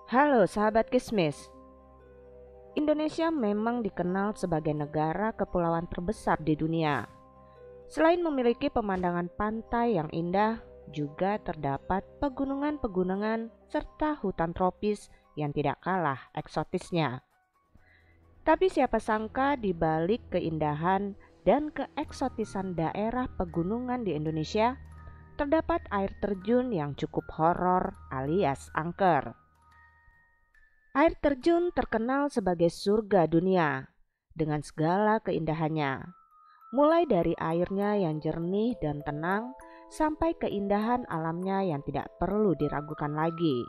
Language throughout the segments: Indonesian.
Halo sahabat Kismis. Indonesia memang dikenal sebagai negara kepulauan terbesar di dunia. Selain memiliki pemandangan pantai yang indah, juga terdapat pegunungan-pegunungan serta hutan tropis yang tidak kalah eksotisnya. Tapi siapa sangka di balik keindahan dan keeksotisan daerah pegunungan di Indonesia, terdapat air terjun yang cukup horor alias angker. Air terjun terkenal sebagai surga dunia dengan segala keindahannya. Mulai dari airnya yang jernih dan tenang sampai keindahan alamnya yang tidak perlu diragukan lagi.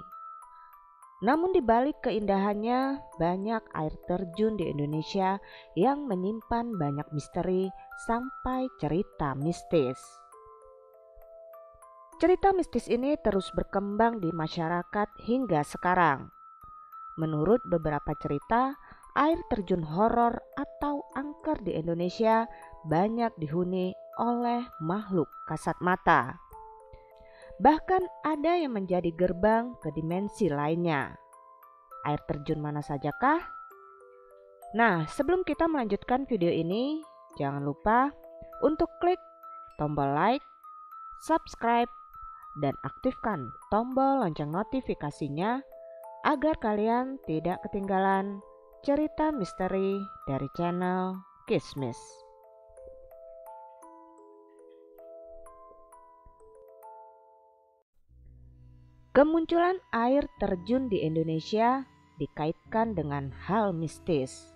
Namun di balik keindahannya, banyak air terjun di Indonesia yang menyimpan banyak misteri sampai cerita mistis. Cerita mistis ini terus berkembang di masyarakat hingga sekarang. Menurut beberapa cerita, air terjun horor atau angker di Indonesia banyak dihuni oleh makhluk kasat mata. Bahkan ada yang menjadi gerbang ke dimensi lainnya. Air terjun mana sajakah? Nah, sebelum kita melanjutkan video ini, jangan lupa untuk klik tombol like, subscribe, dan aktifkan tombol lonceng notifikasinya agar kalian tidak ketinggalan cerita misteri dari channel Kismis. Kemunculan air terjun di Indonesia dikaitkan dengan hal mistis.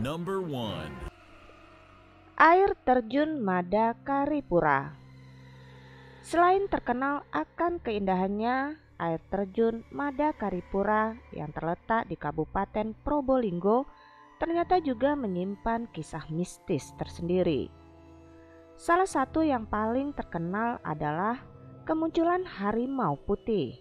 Number 1. Air terjun Mada Karipura. Selain terkenal akan keindahannya, air terjun Mada Karipura yang terletak di Kabupaten Probolinggo ternyata juga menyimpan kisah mistis tersendiri. Salah satu yang paling terkenal adalah kemunculan harimau putih.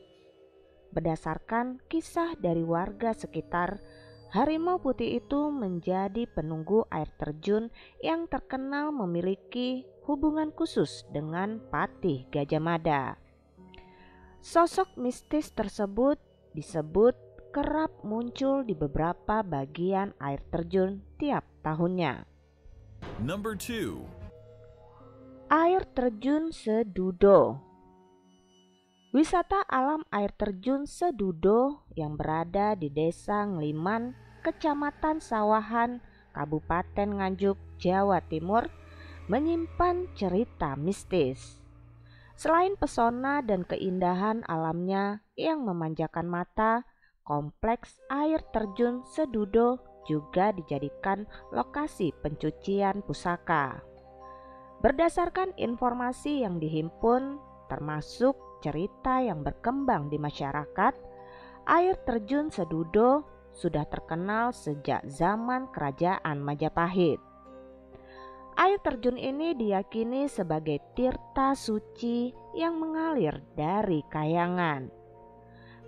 Berdasarkan kisah dari warga sekitar, harimau putih itu menjadi penunggu air terjun yang terkenal memiliki hubungan khusus dengan patih Gajah Mada. Sosok mistis tersebut disebut kerap muncul di beberapa bagian air terjun tiap tahunnya. Number 2. Air terjun Sedudo. Wisata alam air terjun Sedudo yang berada di Desa Ngliman, Kecamatan Sawahan, Kabupaten Nganjuk, Jawa Timur, menyimpan cerita mistis. Selain pesona dan keindahan alamnya yang memanjakan mata, kompleks air terjun Sedudo juga dijadikan lokasi pencucian pusaka. Berdasarkan informasi yang dihimpun, termasuk cerita yang berkembang di masyarakat, air terjun Sedudo sudah terkenal sejak zaman Kerajaan Majapahit. Air terjun ini diyakini sebagai tirta suci yang mengalir dari kayangan.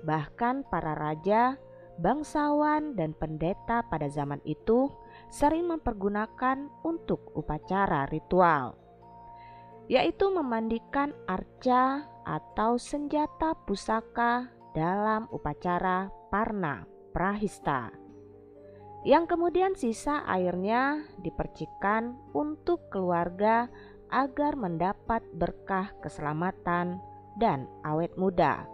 Bahkan para raja, bangsawan, dan pendeta pada zaman itu sering mempergunakan untuk upacara ritual, yaitu memandikan arca atau senjata pusaka dalam upacara Parna Prahista, yang kemudian sisa airnya dipercikan untuk keluarga agar mendapat berkah keselamatan dan awet muda.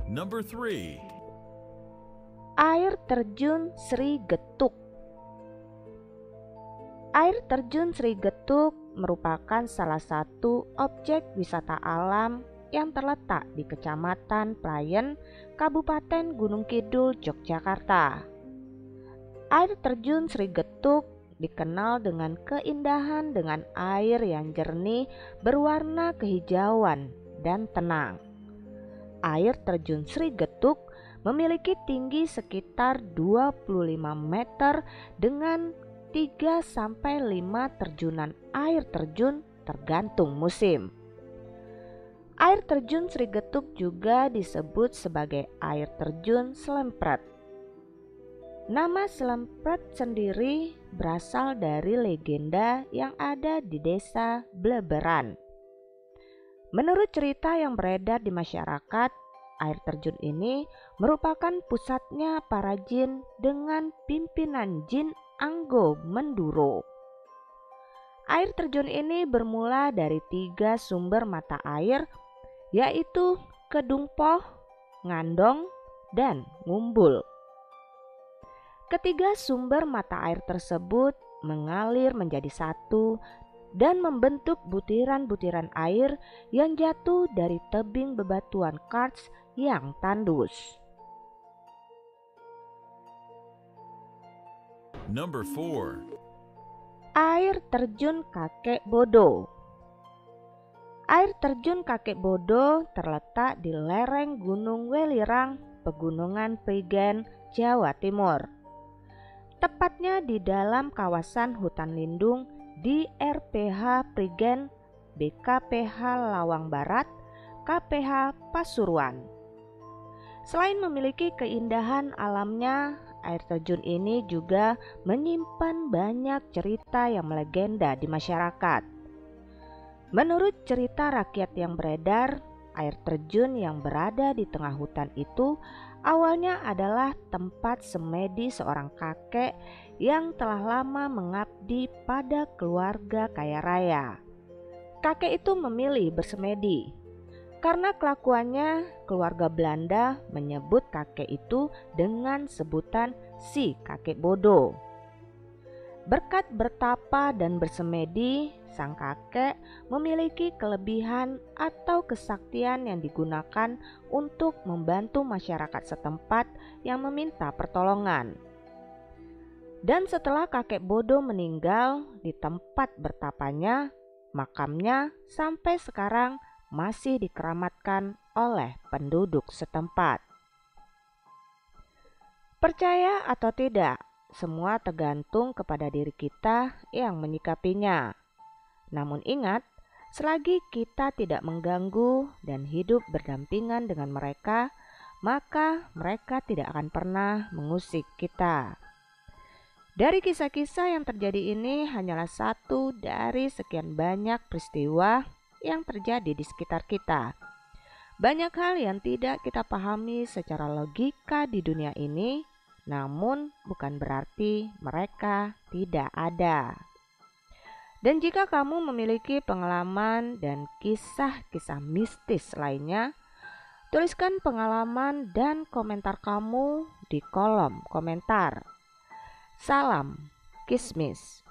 Number 3. Air terjun Sri Getuk. Air terjun Sri Getuk merupakan salah satu objek wisata alam yang terletak di Kecamatan Prayen, Kabupaten Gunung Kidul, Yogyakarta. Air terjun Sri Getuk dikenal dengan keindahan dengan air yang jernih berwarna kehijauan dan tenang. Air terjun Sri Getuk memiliki tinggi sekitar 25 meter dengan 3-5 terjunan air terjun tergantung musim. Air terjun Sri Getuk juga disebut sebagai air terjun Selempret. Nama Selempret sendiri berasal dari legenda yang ada di desa Bleberan. Menurut cerita yang beredar di masyarakat, air terjun ini merupakan pusatnya para jin dengan pimpinan jin Anggo Menduro. Air terjun ini bermula dari 3 sumber mata air, yaitu Kedungpoh, Ngandong, dan Ngumbul. Ketiga sumber mata air tersebut mengalir menjadi satu dan membentuk butiran-butiran air yang jatuh dari tebing bebatuan karst yang tandus. Number 4. Air terjun Kakek Bodo. Air terjun Kakek Bodo terletak di lereng Gunung Welirang, Pegunungan Prigen, Jawa Timur. Tepatnya di dalam kawasan hutan lindung di RPH Prigen, BKPH Lawang Barat, KPH Pasuruan. Selain memiliki keindahan alamnya, air terjun ini juga menyimpan banyak cerita yang melegenda di masyarakat. Menurut cerita rakyat yang beredar, air terjun yang berada di tengah hutan itu awalnya adalah tempat semedi seorang kakek yang telah lama mengabdi pada keluarga kaya raya. Kakek itu memilih bersemedi karena kelakuannya keluarga Belanda menyebut kakek itu dengan sebutan si kakek bodoh. Berkat bertapa dan bersemedi, sang kakek memiliki kelebihan atau kesaktian yang digunakan untuk membantu masyarakat setempat yang meminta pertolongan. Dan setelah kakek bodoh meninggal di tempat bertapanya, makamnya sampai sekarang masih dikeramatkan oleh penduduk setempat. Percaya atau tidak, semua tergantung kepada diri kita yang menyikapinya. Namun ingat, selagi kita tidak mengganggu dan hidup berdampingan dengan mereka, maka mereka tidak akan pernah mengusik kita. Dari kisah-kisah yang terjadi ini hanyalah satu dari sekian banyak peristiwa yang terjadi di sekitar kita. Banyak hal yang tidak kita pahami secara logika di dunia ini, namun bukan berarti mereka tidak ada. Dan jika kamu memiliki pengalaman dan kisah-kisah mistis lainnya, tuliskan pengalaman dan komentar kamu di kolom komentar. Salam Kismis.